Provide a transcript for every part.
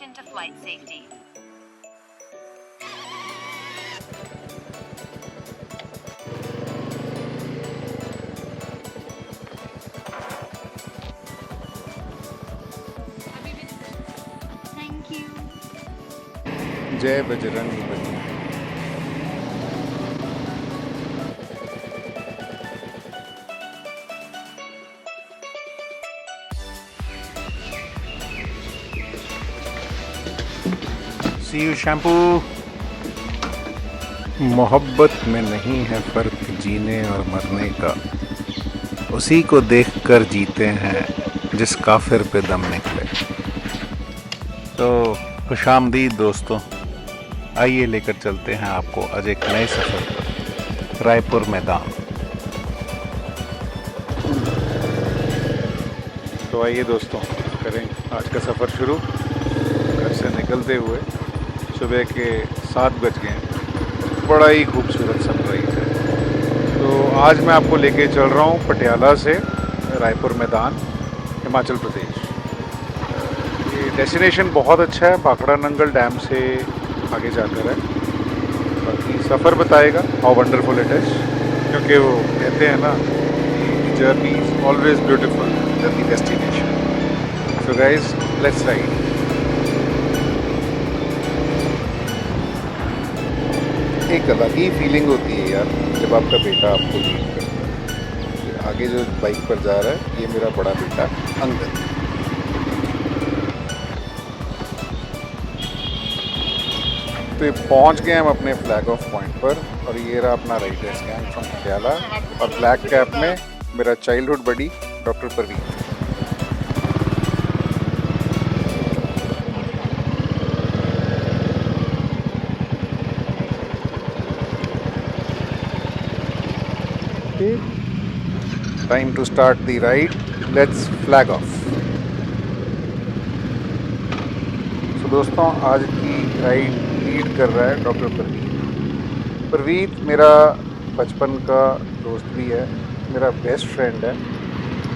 attention to flight safety. Thank you. जय बजरंग बली। सी you shampoo. मोहब्बत में नहीं है फ़र्क जीने और मरने का, उसी को देखकर जीते हैं जिस काफिर पे दम निकले। तो खुशामदीद दोस्तों, आइए लेकर चलते हैं आपको आज एक नए सफ़र पर, रायपुर मैदान। तो आइए दोस्तों, करें आज का सफ़र शुरू। घर से निकलते हुए सुबह के 7 बज गए हैं। बड़ा ही खूबसूरत सनराइज है। तो आज मैं आपको लेके चल रहा हूँ पटियाला से रायपुर मैदान, हिमाचल प्रदेश। ये डेस्टिनेशन बहुत अच्छा है, भाखड़ा नंगल डैम से आगे जाकर है। बाकी सफ़र बताएगा हाउ वंडरफुल इट इज़, क्योंकि वो कहते हैं ना, journey is always beautiful then the destination. So guys, let's ride. एक अलग ही फीलिंग होती है यार जब आपका बेटा आपको लीड करता है। आगे जो बाइक पर जा रहा है, ये मेरा बड़ा बेटा अंगद। तो ये पहुंच गए हम अपने फ्लैग ऑफ पॉइंट पर, और ये रहा अपना राइडर स्कैन फ्रॉम पटियाला। और ब्लैक कैप में मेरा childhood buddy doctor Parveen. Time to start the ride, let's flag off. तो दोस्तों, आज की राइड लीड कर रहा है डॉक्टर परवीन। परवीन मेरा बचपन का दोस्त भी है, मेरा बेस्ट फ्रेंड है,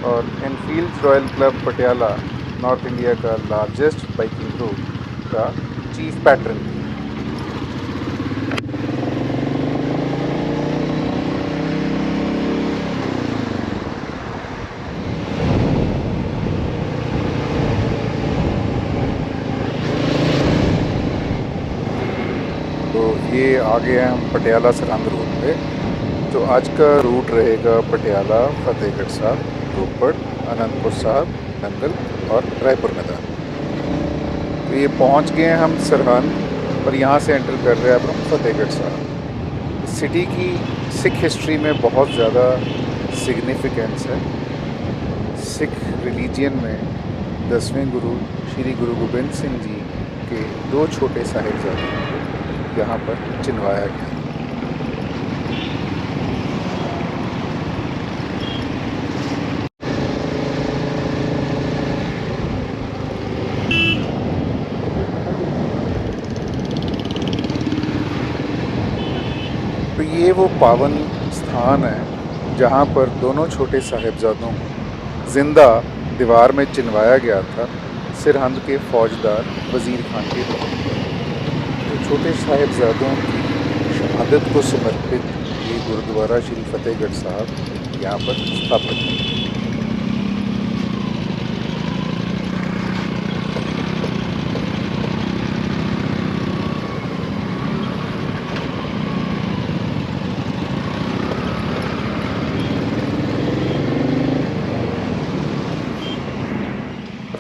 और Enfield royal club Patiala north India का लार्जेस्ट बाइकिंग ग्रुप का चीफ पैट्रन भी है। तो ये आ गए हैं हम पटियाला सरहंद रोड पे। तो आज का रूट रहेगा पटियाला, फतेहगढ़ साहब, रोपड़, अनंतपुर साहब, नंगल और रायपुर मैदान। तो ये पहुंच गए हैं हम सरहंद, और यहाँ से एंटर कर रहे हैं अब हम फतेहगढ़ साहब। सिटी की सिख हिस्ट्री में बहुत ज़्यादा सिग्निफिकेंस है। सिख रिलीजियन में 10वें गुरु श्री गुरु गोबिंद सिंह जी के 2 छोटे साहिबजादों को यहाँ पर चिनवाया गया। तो ये वो पावन स्थान है जहाँ पर दोनों छोटे साहिबजादों को जिंदा दीवार में चिनवाया गया था सरहंद के फौजदार वज़ीर खान के द्वारा। तो छोटे साहिबजादों की शहादत को समर्पित ये गुरुद्वारा श्री फतेहगढ़ साहब यहाँ पर स्थापित है।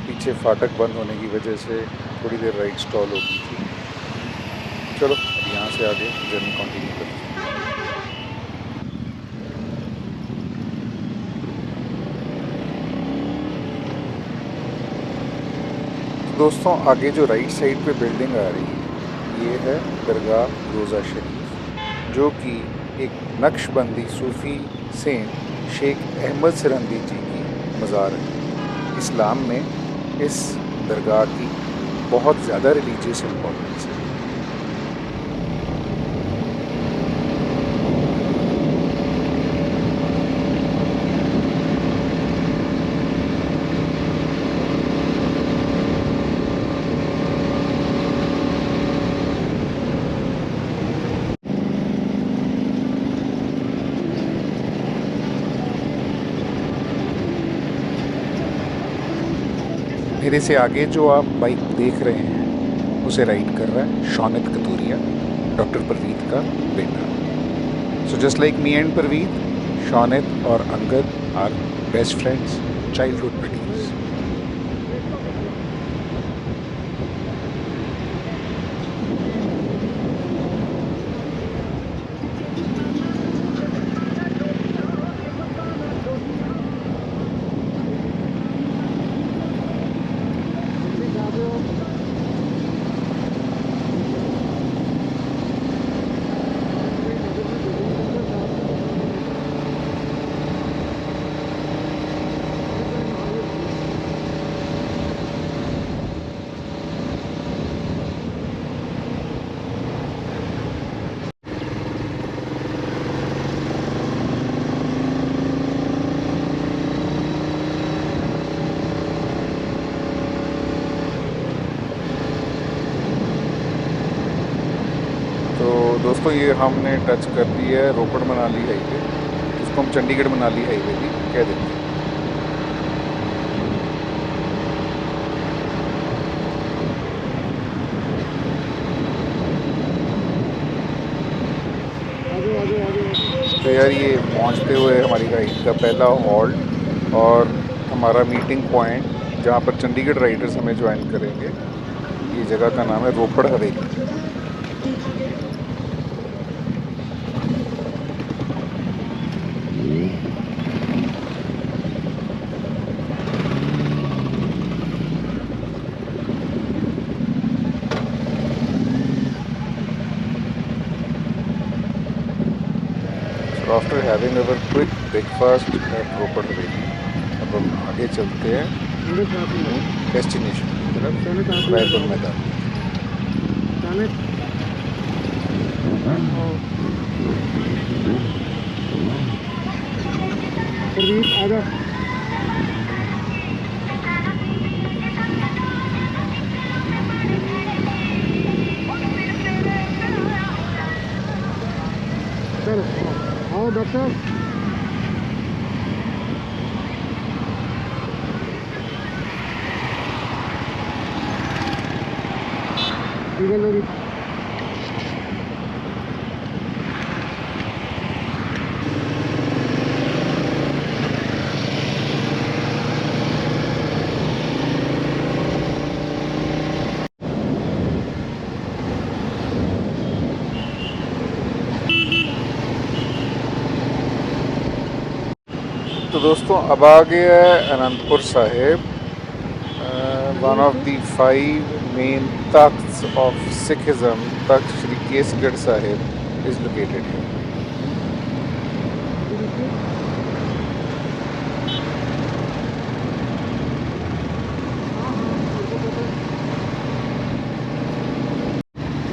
पीछे फाटक बंद होने की वजह से थोड़ी देर राइड स्टॉल हो गई थी। चलो अब यहाँ से आगे जर्नी कंटिन्यू करते हैं। दोस्तों, आगे जो राइट साइड पे बिल्डिंग आ रही है, ये है दरगाह रोज़ा शरीफ, जो कि एक नक्शबंदी सूफ़ी सेंट शेख अहमद सरहंदी जी की मज़ार है। इस्लाम में इस दरगाह की बहुत ज़्यादा रिलीजियस इम्पोर्टेंस है। मेरे से आगे जो आप बाइक देख रहे हैं उसे राइड कर रहा है शौनित कतूरिया, डॉक्टर परवीत का बेटा। So just like me and Parveet, Shaunit और Angad are best friends, childhood buddies. तो दोस्तों ये हमने टच कर दी है रोपड़ मनाली हाईवे, जिसको हम चंडीगढ़ मनाली हाईवे भी कह देते हैं। तो यार ये पहुंचते हुए हमारी राइड का पहला हॉल्ट और हमारा मीटिंग पॉइंट जहाँ पर चंडीगढ़ राइडर्स हमें ज्वाइन करेंगे, ये जगह का नाम है Ropar Haveli. After having our quick breakfast at Ropar Haveli, अब हम आगे चलते हैं डेस्टिनेशन की तरफ, रायपुर मैदान। आजा। चलो आओ डॉक्टर। तो दोस्तों अब आ गया है Anandpur Sahib, one of the 5 main takhts of Sikhism. Takht Shri Kesgarh Sahib is located here.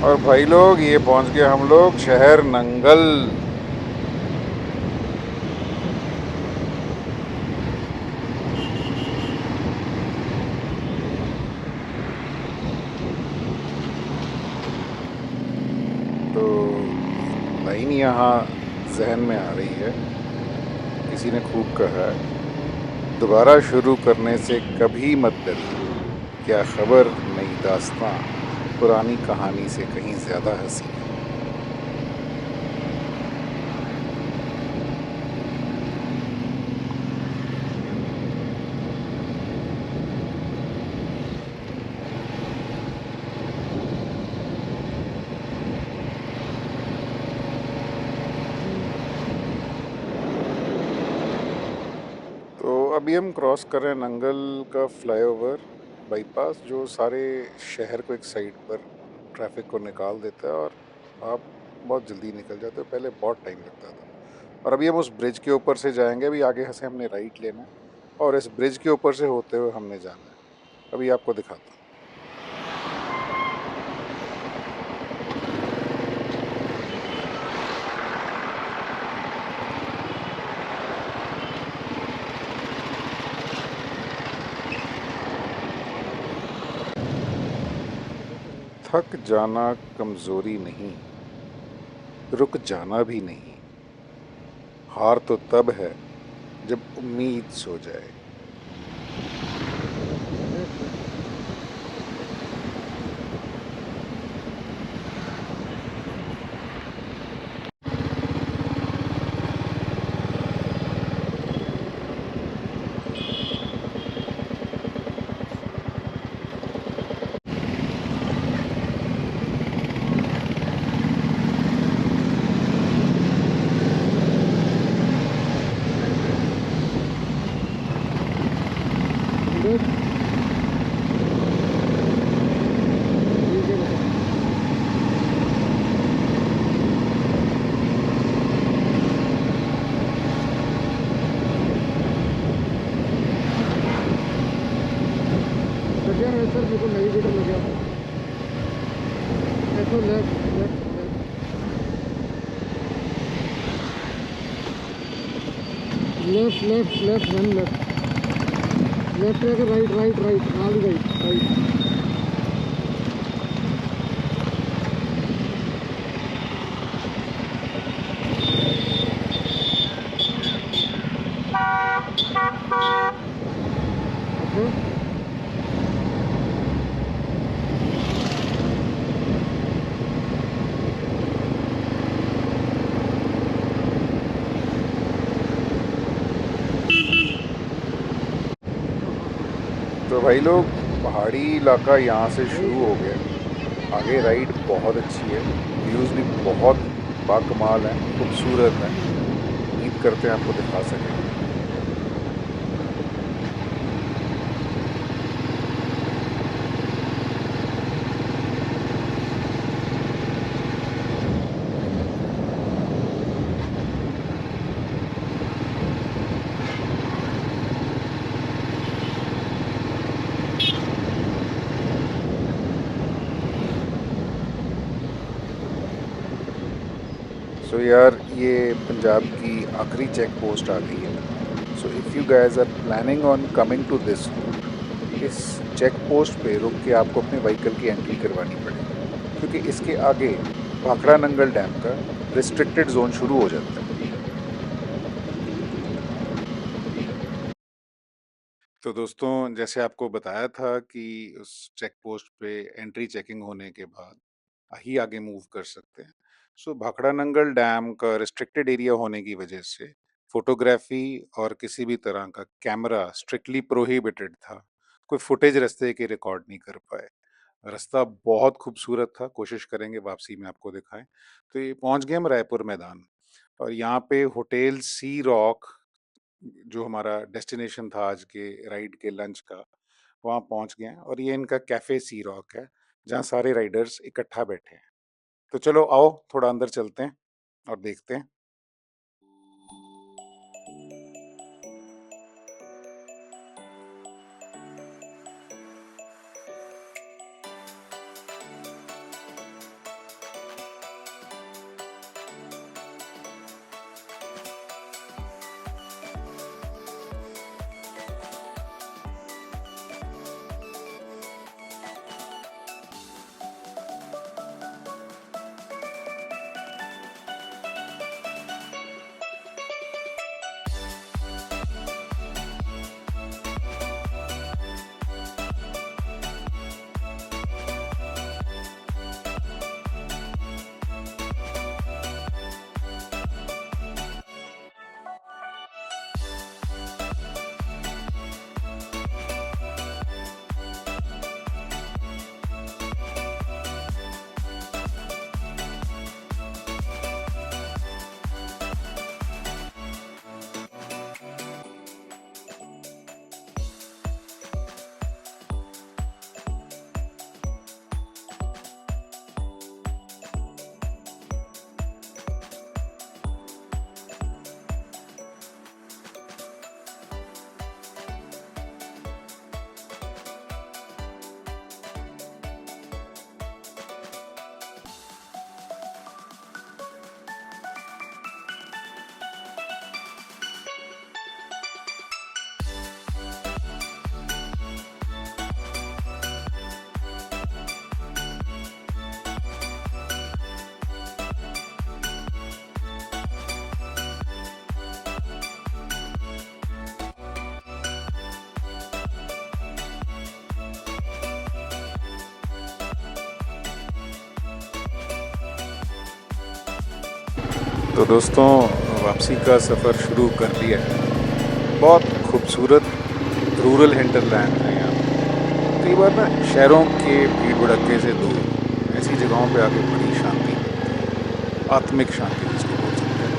और भाई लोग ये पहुंच गए हम लोग शहर नंगल। तो लाइन यहाँ जहन में आ रही है, किसी ने खूब कहा है, दोबारा शुरू करने से कभी मत डरिए, क्या खबर नई दास्तां, पुरानी कहानी से कहीं ज़्यादा हंसी। तो अभी हम क्रॉस कर रहे हैं नंगल का फ्लाईओवर बाईपास, जो सारे शहर को एक साइड पर ट्रैफिक को निकाल देता है और आप बहुत जल्दी निकल जाते हो। पहले बहुत टाइम लगता था। और अभी हम उस ब्रिज के ऊपर से जाएंगे। अभी आगे से हमने राइट लेना है और इस ब्रिज के ऊपर से होते हुए हमने जाना है। अभी आपको दिखाता हूँ। थक जाना कमजोरी नहीं, रुक जाना भी नहीं, हार तो तब है जब उम्मीद सो जाए। सर मेरे को नेविगेटर लग गया। देखो left left left left left one left left लेके राइट राइट राइट आगे राइट राइट। अच्छा तो भाई लोग, पहाड़ी इलाका यहाँ से शुरू हो गया। आगे राइड बहुत अच्छी है, व्यूज़ भी बहुत बाकमाल हैं, खूबसूरत हैं। उम्मीद करते हैं आपको दिखा सकें। सो यार, ये पंजाब की आखिरी चेक पोस्ट आ गई है। So if you guys are planning on coming to this route, इस चेक पोस्ट पे रुक के आपको अपने व्हीकल की एंट्री करवानी पड़ेगी, क्योंकि इसके आगे भाखड़ा नंगल डैम का रिस्ट्रिक्टेड जोन शुरू हो जाता है। तो दोस्तों, जैसे आपको बताया था कि उस चेक पोस्ट पे एंट्री चेकिंग होने के बाद ही आगे मूव कर सकते हैं। सो भाखड़ा नंगल डैम का रिस्ट्रिक्टेड एरिया होने की वजह से फोटोग्राफी और किसी भी तरह का कैमरा स्ट्रिक्टली प्रोहिबिटेड था। कोई फुटेज रास्ते की रिकॉर्ड नहीं कर पाए। रास्ता बहुत खूबसूरत था, कोशिश करेंगे वापसी में आपको दिखाएं। तो ये पहुंच गए हम रायपुर मैदान, और यहाँ पे होटल सी रॉक, जो हमारा डेस्टिनेशन था आज के राइड के लंच का, वहाँ पहुँच गए हैं। और ये इनका कैफ़े सी रॉक है, जहाँ सारे राइडर्स इकट्ठा बैठे हैं। तो चलो आओ थोड़ा अंदर चलते हैं और देखते हैं। तो दोस्तों, वापसी का सफ़र शुरू कर लिया है। बहुत खूबसूरत रूरल हिंटरलैंड है यहाँ। कई बार ना शहरों के भीड़ भड़क्के से दूर ऐसी जगहों पे आके बड़ी शांति मिलती है, आत्मिक शांति जिसको बोल सकते हैं।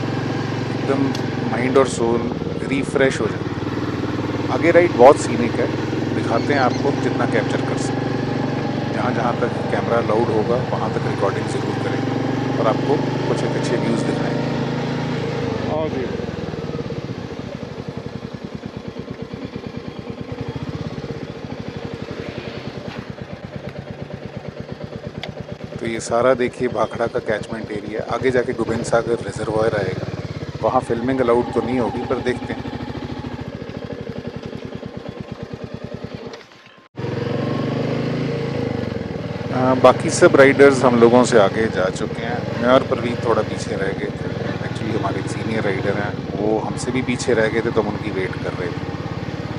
एकदम माइंड और सोल रिफ्रेश हो जाता है। आगे राइड बहुत सीनिक है, दिखाते हैं आपको जितना कैप्चर कर सकते। जहाँ जहाँ तक कैमरा अलाउड होगा वहाँ तक रिकॉर्डिंग ज़रूर करेंगे और आपको कुछ एक अच्छे व्यूज़ दिखाएंगे। आओ जी। ये सारा देखिए भाखड़ा का कैचमेंट एरिया, आगे जाके गोबिंद सागर रिजर्वायर आएगा, वहाँ फिल्मिंग अलाउड तो नहीं होगी पर देखते हैं। बाकी सब राइडर्स हम लोगों से आगे जा चुके हैं। मैं और प्रवीण थोड़ा पीछे रह गए थे। एक्चुअली हमारे सीनियर राइडर हैं, वो हमसे भी पीछे रह गए थे तो हम उनकी वेट कर रहे थे।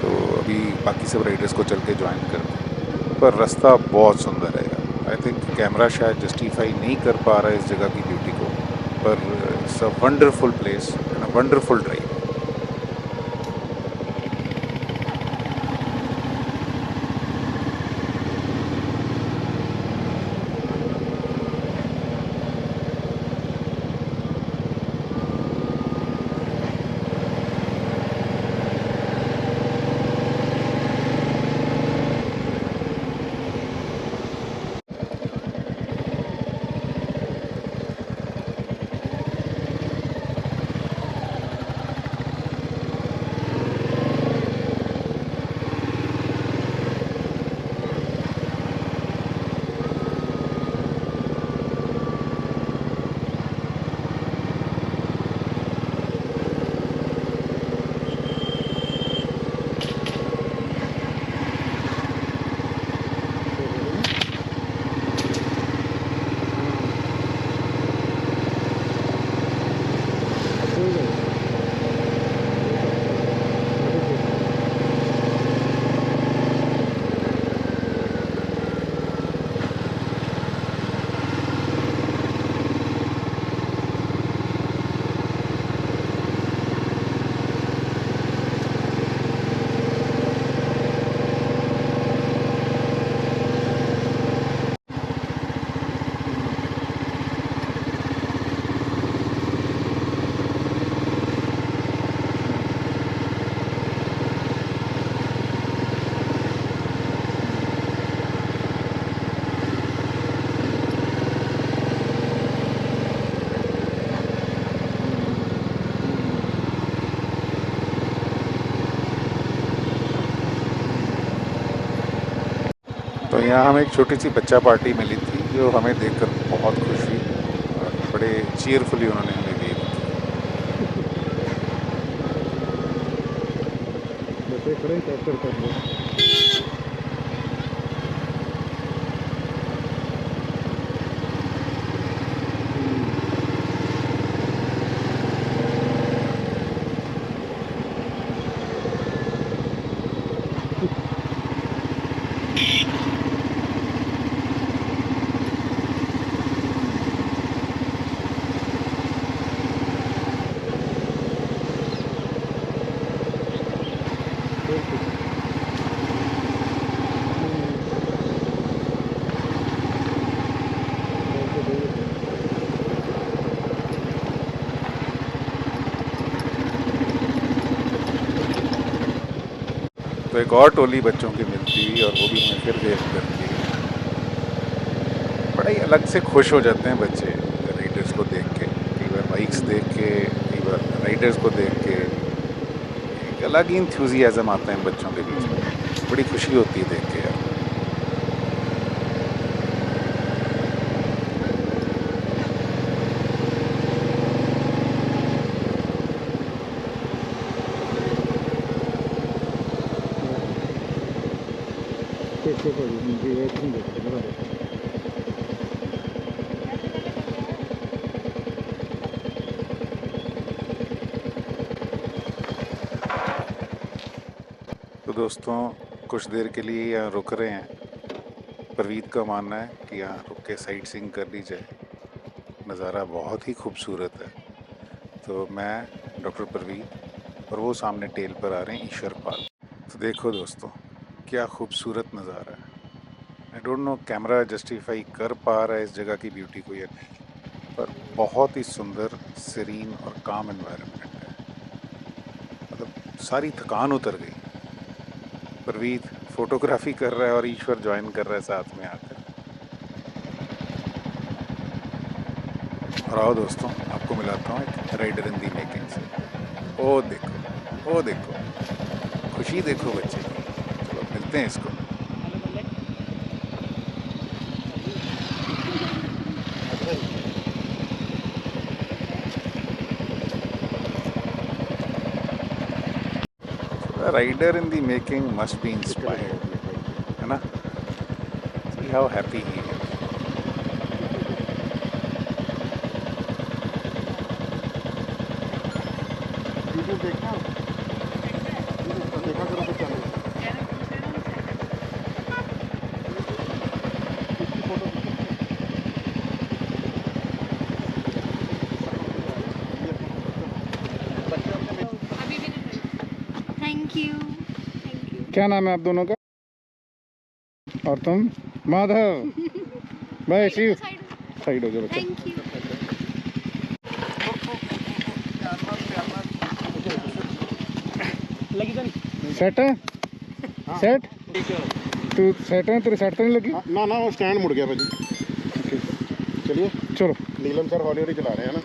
तो अभी बाकी सब राइडर्स को चल के ज्वाइन करते हैं। पर रास्ता बहुत सुंदर है यार। आई थिंक कैमरा शायद जस्टिफाई नहीं कर पा रहा है इस जगह की ब्यूटी को, पर it's a wonderful place and a wonderful drive. तो यहाँ हमें एक छोटी सी बच्चा पार्टी मिली थी जो हमें देखकर बहुत खुश हुई और बड़े चीयरफुली उन्होंने हमें वेव बच्चे खड़े कैप्चर कर लो। तो एक और टोली बच्चों की मिलती हुई और वो भी हमें फिर वेव करती है। बड़ा ही अलग से खुश हो जाते हैं बच्चे राइडर्स को देख के, कई बार बाइक्स देख के, कई बार राइडर्स को देख के। एक अलग ही इंथ्यूजियाज्म आता है इन बच्चों के बीच में, बड़ी खुशी होती है देख के यार। तो दोस्तों कुछ देर के लिए यहाँ रुक रहे हैं। प्रवीत का मानना है कि यहाँ रुक के साइट सीइंग कर ली जाए, नज़ारा बहुत ही खूबसूरत है। तो मैं डॉक्टर प्रवीत और वो सामने टेल पर आ रहे हैं ईश्वर पाल। तो देखो दोस्तों क्या खूबसूरत नज़ारा है। I don't know camera justify कर पा रहा है इस जगह की ब्यूटी को या नहीं, पर बहुत ही सुंदर सीरीन और काम एनवायरनमेंट है। मतलब सारी थकान उतर गई। प्रवीत फोटोग्राफी कर रहा है और ईश्वर ज्वाइन कर रहा है साथ में आकर। और आओ दोस्तों आपको मिलाता हूँ एक राइडर इन दी मेकिंग से। ओ देखो खुशी देखो बच्चे की। चलो मिलते हैं इसको। Rider in the making must be inspired, है ना? See how happy he is. Video देखना, देखा करो तो चलो। इसकी photo thank you thank you. क्या नाम है आप दोनों का? और तुम? माधव। भाई शिव साइड हो जाओ बच्चा। Thank you. सेट है? सेट? तू सेट है? तेरे सेट तो नहीं लगी? ना ना वो स्टैंड मुड़ गया भाजी। चलिए चलो। नीलम सर हौली हौली चला रहे हैं ना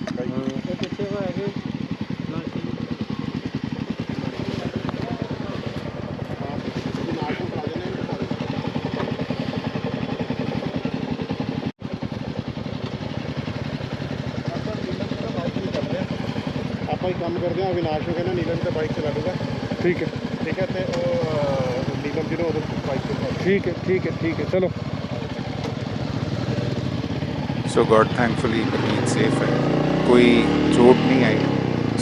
ਆਪਾਂ ਹੀ ਕੰਮ ਕਰਦੇ ਆ। ਅਵਿਨਾਸ਼ ਨੂੰ ਕਹਿੰਦਾ ਨੀਲਮ ਤੇ ਬਾਈਕ ਚਲਾ ਲੂਗਾ। ठीक है ਠੀਕ ਹੈ ਤੇ ਉਹ ਨੀਲਮ ਜੀ ਨੂੰ ਉਧਰ ਬਾਈਕ ਤੇ ठीक है ठीक है ठीक है चलो। सो गॉड थैंकफुली परमीत सेफ है, कोई चोट नहीं आई,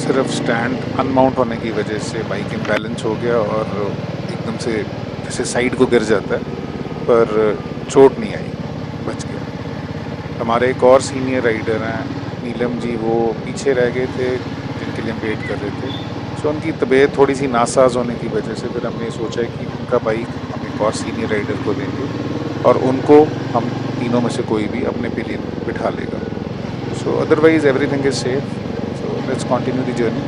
सिर्फ स्टैंड अनमाउंट होने की वजह से बाइक इम्बैलेंस हो गया और एकदम से जैसे साइड को गिर जाता है, पर चोट नहीं आई, बच गया। हमारे एक और सीनियर राइडर हैं नीलम जी, वो पीछे रह गए थे जिनके लिए हम वेट कर रहे थे। सो उनकी तबीयत थोड़ी सी नासाज होने की वजह से फिर हमने सोचा कि उनका बाइक हम एक और सीनियर राइडर को देंगे और उनको हम तीनों में से कोई भी अपने पिलियन बिठा लेगा। सो otherwise everything is safe, so let's continue the journey.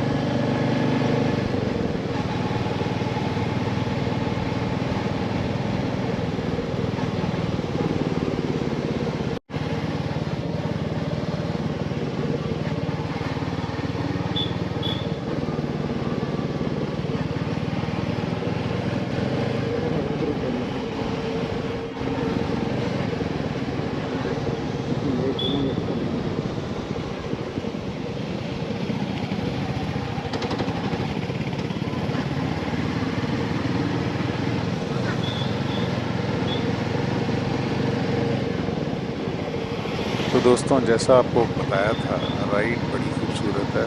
तो दोस्तों, जैसा आपको बताया था, राइड बड़ी खूबसूरत है।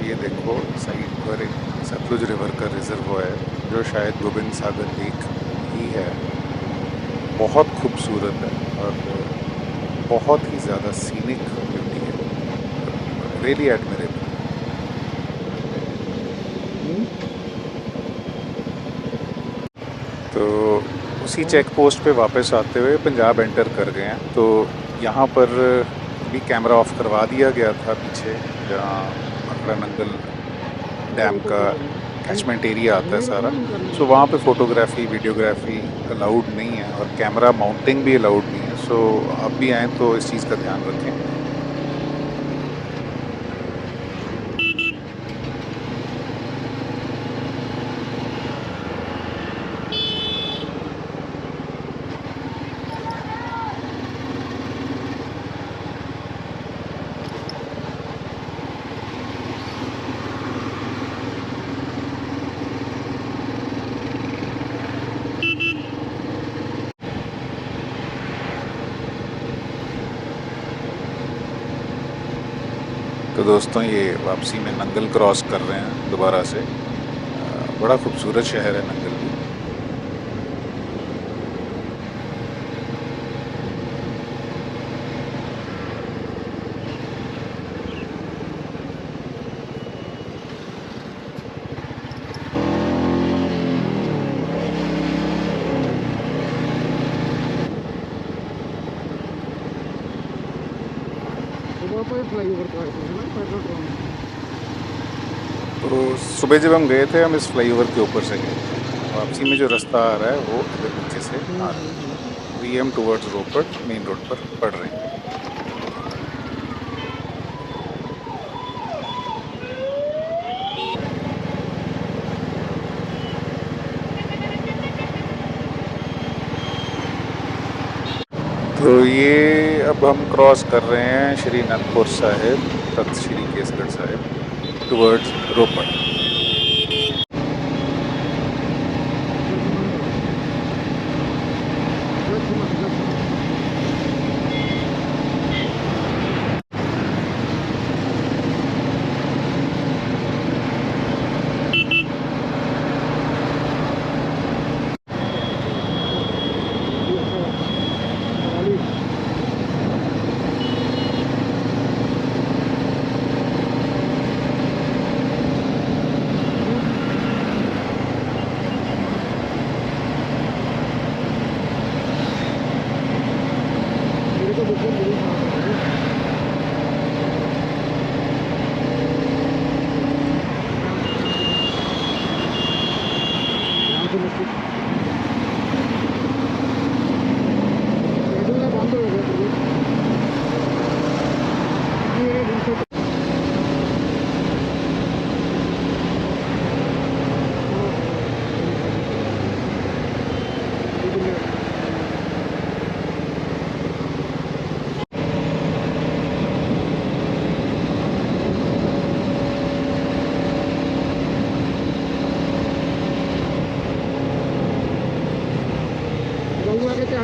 ये देखो साइड पर एक सतलुज रिवर का रिजर्वॉयर है जो शायद गोविंद सागर लेक ही है। बहुत खूबसूरत है और बहुत ही ज़्यादा सीनिक ब्यूटी है, रियली एडमिरेबल। तो उसी चेक पोस्ट पे वापस आते हुए पंजाब एंटर कर गए हैं। तो यहाँ पर भी कैमरा ऑफ करवा दिया गया था पीछे, जहाँ अकड़ा नंगल डैम का कैचमेंट एरिया आता है सारा। सो वहाँ पे फ़ोटोग्राफी वीडियोग्राफी अलाउड नहीं है और कैमरा माउंटिंग भी अलाउड नहीं है। सो आप भी आएँ तो इस चीज़ का ध्यान रखें। तो दोस्तों, ये वापसी में नंगल क्रॉस कर रहे हैं दोबारा से। बड़ा खूबसूरत शहर है नंगल भी। फ्लाईओवर का है ना पेट्रोल पंप। तो सुबह जब हम गए थे, हम इस फ्लाईओवर के ऊपर से गए थे। वापसी में जो रास्ता आ रहा है वो इधर नीचे से आ रहा है। वी एम टूवर्ड्स रोपड़ मेन रोड पर पड़ रहे हैं। तो ये अब हम क्रॉस कर रहे हैं श्री अनंदपुर साहिब, तख्त श्री केसगढ़ साहिब टूवर्ड्स रोपड़।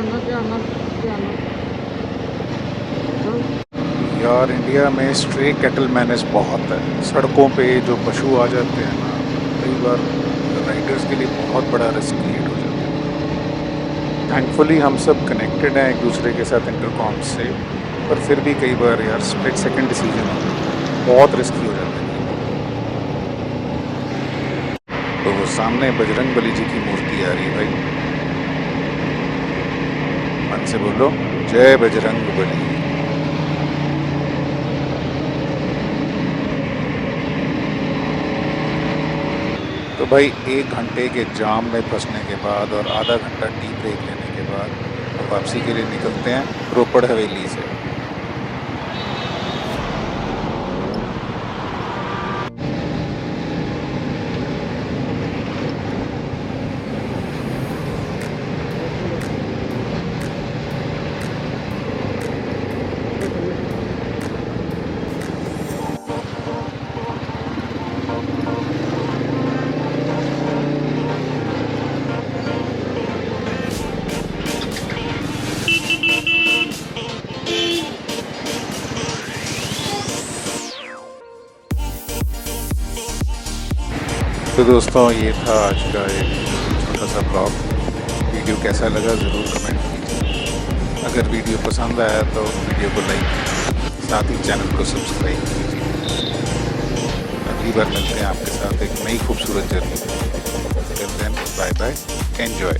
ध्यान चल। यार इंडिया में स्ट्रे कैटल मैनेज बहुत है। सड़कों पे जो पशु आ जाते हैं ना, कई बार राइडर्स के लिए बहुत बड़ा रिस्क क्रिएट हो जाता है। थैंकफुली हम सब कनेक्टेड हैं एक दूसरे के साथ इंटरकॉम से, पर फिर भी कई बार यार स्प्लिट सेकंड डिसीजन बहुत रिस्की हो जाता है। तो वो सामने बजरंग बली जी की मूर्ति आ रही है भाई, मन से बोलो जय बजरंग बली। तो भाई 1 घंटे के जाम में फंसने के बाद और आधा घंटा टी ब्रेक लेने के बाद हम वापसी के लिए निकलते हैं रोपड़ हवेली से। तो दोस्तों ये था आज का एक छोटा सा ब्लॉग। वीडियो कैसा लगा ज़रूर कमेंट कीजिए। अगर वीडियो पसंद आया तो वीडियो को लाइक कीजिए, साथ ही चैनल को सब्सक्राइब कीजिए। अगली बार मिलते हैं आपके साथ एक नई खूबसूरत जर्नी में। Till then bye bye, enjoy.